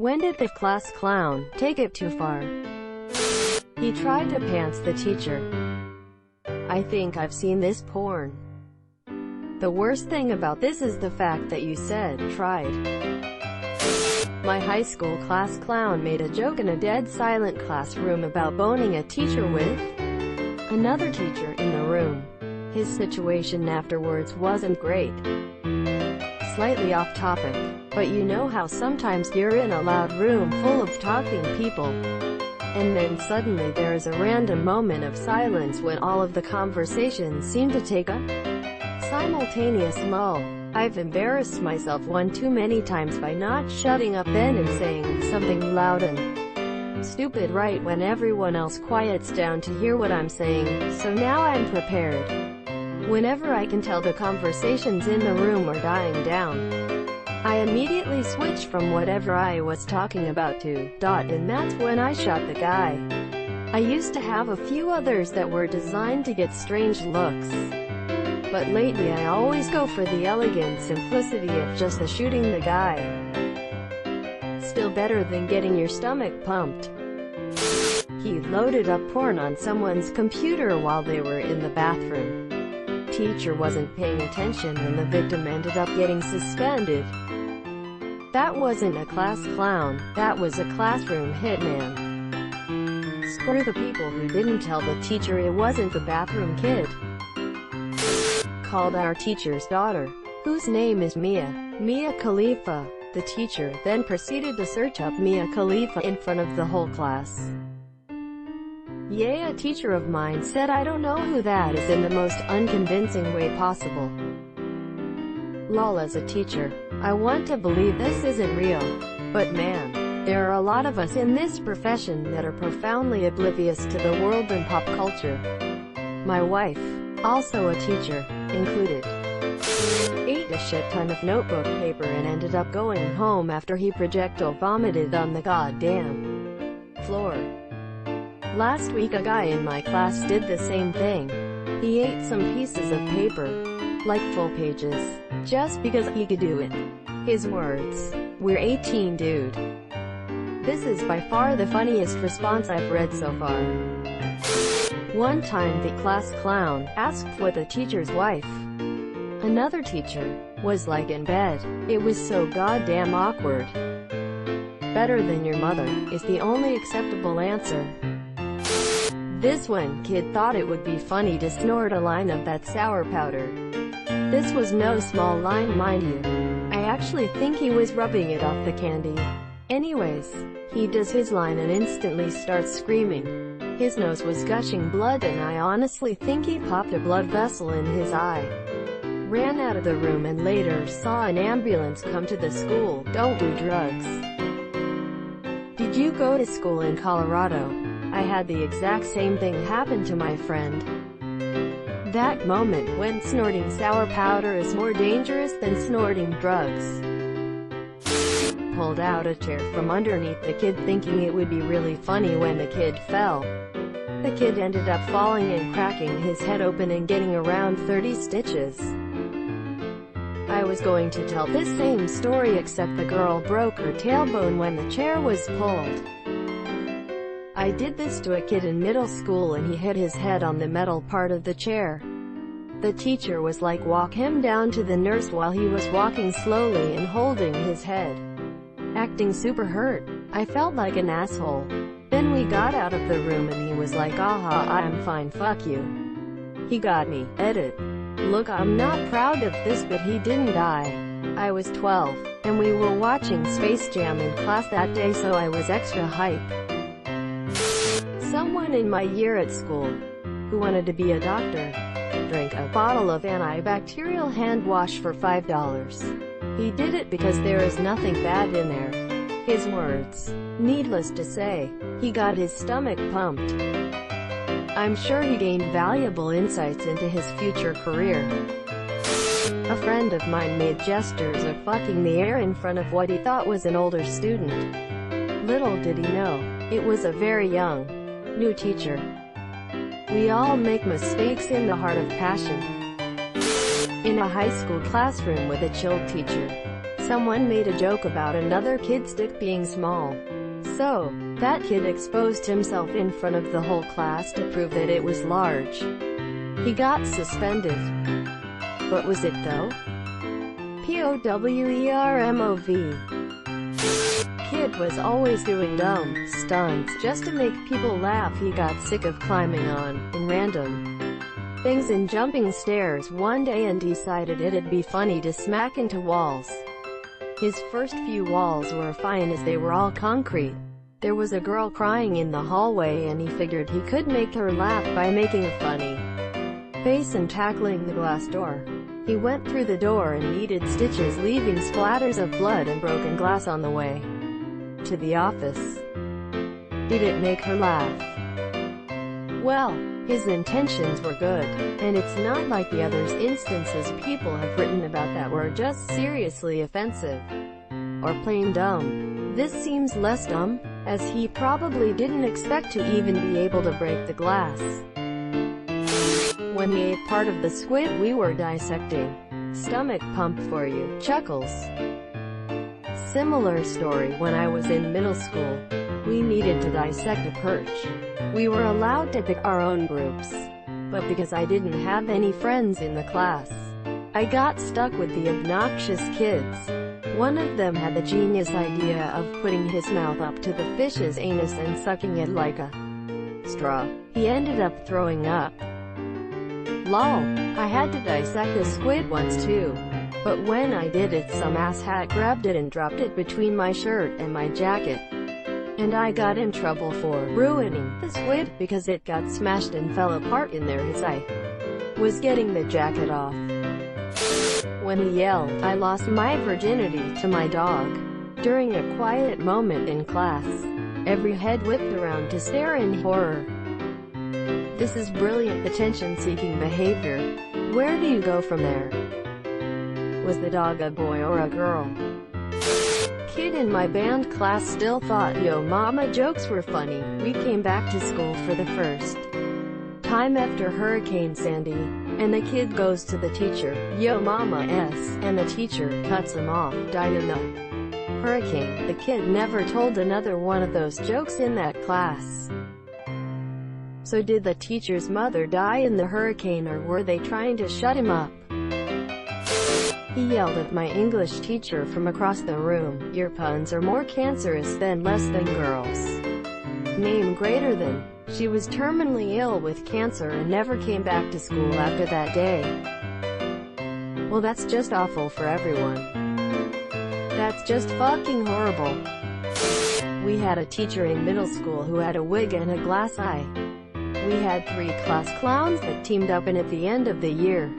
When did the class clown take it too far? He tried to pants the teacher. I think I've seen this porn. The worst thing about this is the fact that you said tried. My high school class clown made a joke in a dead silent classroom about boning a teacher with another teacher in the room. His situation afterwards wasn't great. Slightly off topic, but you know how sometimes you're in a loud room full of talking people, and then suddenly there is a random moment of silence when all of the conversations seem to take a simultaneous lull. I've embarrassed myself one too many times by not shutting up then and saying something loud and stupid right when everyone else quiets down to hear what I'm saying, so now I'm prepared. Whenever I can tell the conversations in the room are dying down, I immediately switch from whatever I was talking about to and that's when I shot the guy. I used to have a few others that were designed to get strange looks, but lately I always go for the elegant simplicity of just shooting the guy. Still better than getting your stomach pumped. He loaded up porn on someone's computer while they were in the bathroom. Teacher wasn't paying attention and the victim ended up getting suspended. That wasn't a class clown, that was a classroom hitman. Screw the people who didn't tell the teacher it wasn't the bathroom kid. Called our teacher's daughter, whose name is Mia Khalifa. The teacher then proceeded to search up Mia Khalifa in front of the whole class. Yeah, a teacher of mine said I don't know who that is in the most unconvincing way possible. Lol. As a teacher, I want to believe this isn't real. But man, there are a lot of us in this profession that are profoundly oblivious to the world and pop culture. My wife, also a teacher, included, ate a shit ton of notebook paper and ended up going home after he projectile vomited on the goddamn floor. Last week a guy in my class did the same thing. He ate some pieces of paper, like full pages, just because he could do it. His words, "We're 18, dude." This is by far the funniest response I've read so far. One time the class clown asked for the teacher's wife. Another teacher was like in bed. It was so goddamn awkward. Better than your mother is the only acceptable answer. This one kid thought it would be funny to snort a line of that sour powder. This was no small line, mind you. I actually think he was rubbing it off the candy. Anyways, he does his line and instantly starts screaming. His nose was gushing blood and I honestly think he popped a blood vessel in his eye. Ran out of the room and later saw an ambulance come to the school. Don't do drugs. Did you go to school in Colorado? I had the exact same thing happen to my friend. That moment when snorting sour powder is more dangerous than snorting drugs. Pulled out a chair from underneath the kid thinking it would be really funny when the kid fell. The kid ended up falling and cracking his head open and getting around 30 stitches. I was going to tell this same story except the girl broke her tailbone when the chair was pulled. I did this to a kid in middle school and he hit his head on the metal part of the chair. The teacher was like, walk him down to the nurse while he was walking slowly and holding his head. Acting super hurt. I felt like an asshole. Then we got out of the room and he was like, aha, I'm fine, fuck you. He got me. Edit. Look, I'm not proud of this but he didn't die. I was 12, and we were watching Space Jam in class that day so I was extra hype. Someone in my year at school, who wanted to be a doctor, drank a bottle of antibacterial hand wash for $5. He did it because there is nothing bad in there. His words. Needless to say, he got his stomach pumped. I'm sure he gained valuable insights into his future career. A friend of mine made gestures of fucking the air in front of what he thought was an older student. Little did he know, it was a very young, new teacher. We all make mistakes in the heart of passion. In a high school classroom with a chill teacher, Someone made a joke about another kid's dick being small. So, that kid exposed himself in front of the whole class to prove that it was large. He got suspended. But was it though? POWERMOV. Kid was always doing dumb stunts just to make people laugh. He got sick of climbing on random things and jumping stairs one day and decided it'd be funny to smack into walls. His first few walls were fine as they were all concrete. There was a girl crying in the hallway and he figured he could make her laugh by making a funny face and tackling the glass door. He went through the door and needed stitches, leaving splatters of blood and broken glass on the way to the office. Did it make her laugh? Well, his intentions were good, and it's not like the other instances people have written about that were just seriously offensive or plain dumb. This seems less dumb, as he probably didn't expect to even be able to break the glass. When he ate part of the squid we were dissecting. Stomach pump for you. Chuckles. Similar story when I was in middle school. We needed to dissect a perch. We were allowed to pick our own groups. But because I didn't have any friends in the class, I got stuck with the obnoxious kids. One of them had the genius idea of putting his mouth up to the fish's anus and sucking it like a straw. He ended up throwing up. Lol. I had to dissect a squid once too. But when I did it, some asshat grabbed it and dropped it between my shirt and my jacket. And I got in trouble for ruining the squid because it got smashed and fell apart in there as I was getting the jacket off. When he yelled, I lost my virginity to my dog. During a quiet moment in class, every head whipped around to stare in horror. This is brilliant attention-seeking behavior. Where do you go from there? Was the dog a boy or a girl? Kid in my band class still thought Yo Mama jokes were funny. We came back to school for the first time after Hurricane Sandy, and the kid goes to the teacher, Yo Mama S, and the teacher cuts him off, died in the hurricane. The kid never told another one of those jokes in that class. So did the teacher's mother die in the hurricane, or were they trying to shut him up? He yelled at my English teacher from across the room, your puns are more cancerous than less than girls. Name greater than. She was terminally ill with cancer and never came back to school after that day. Well, that's just awful for everyone. That's just fucking horrible. We had a teacher in middle school who had a wig and a glass eye. We had 3 class clowns that teamed up, and at the end of the year,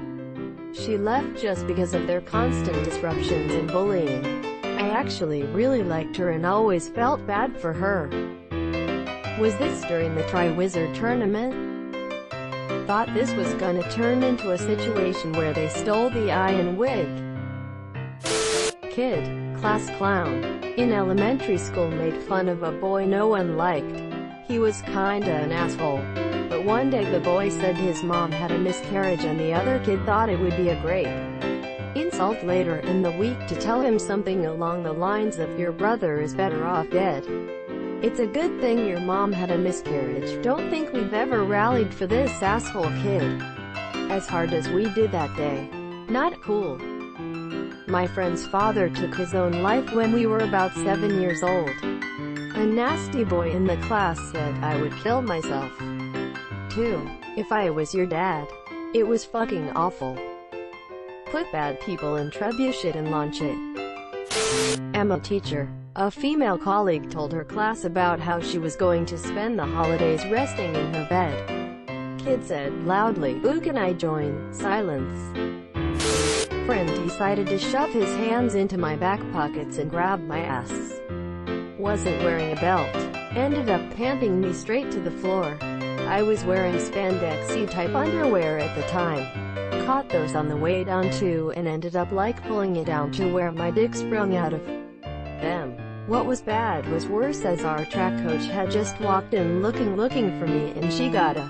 she left just because of their constant disruptions and bullying. I actually really liked her and always felt bad for her. Was this during the Tri-Wizard tournament? Thought this was gonna turn into a situation where they stole the eye and wig. Kid, class clown, in elementary school made fun of a boy no one liked. He was kinda an asshole. But one day the boy said his mom had a miscarriage and the other kid thought it would be a great insult later in the week to tell him something along the lines of, your brother is better off dead. It's a good thing your mom had a miscarriage. Don't think we've ever rallied for this asshole kid as hard as we did that day. Not cool. My friend's father took his own life when we were about 7 years old. A nasty boy in the class said I would kill myself too if I was your dad. It was fucking awful. Put bad people in trebuchet and launch it. Emma teacher. A female colleague told her class about how she was going to spend the holidays resting in her bed. Kid said loudly, "Ooh, can I join?" Silence. Friend decided to shove his hands into my back pockets and grab my ass. Wasn't wearing a belt. Ended up panting me straight to the floor. I was wearing spandexy type underwear at the time. Caught those on the way down too and ended up like pulling it down to where my dick sprung out of them. What was bad was worse, as our track coach had just walked in looking for me and she got a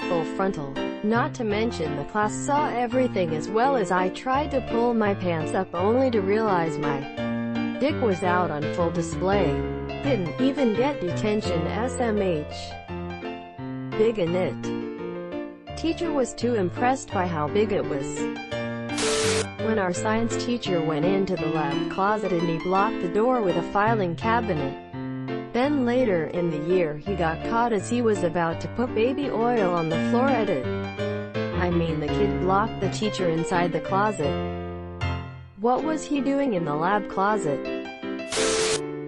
full frontal. Not to mention the class saw everything as well as I tried to pull my pants up only to realize my dick was out on full display. Didn't even get detention SMH. Big in it. Teacher was too impressed by how big it was. When our science teacher went into the lab closet and he blocked the door with a filing cabinet. Then later in the year he got caught as he was about to put baby oil on the floor at it. I mean, the kid blocked the teacher inside the closet. What was he doing in the lab closet?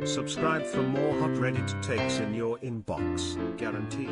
Subscribe for more hot Reddit takes in your inbox, guaranteed.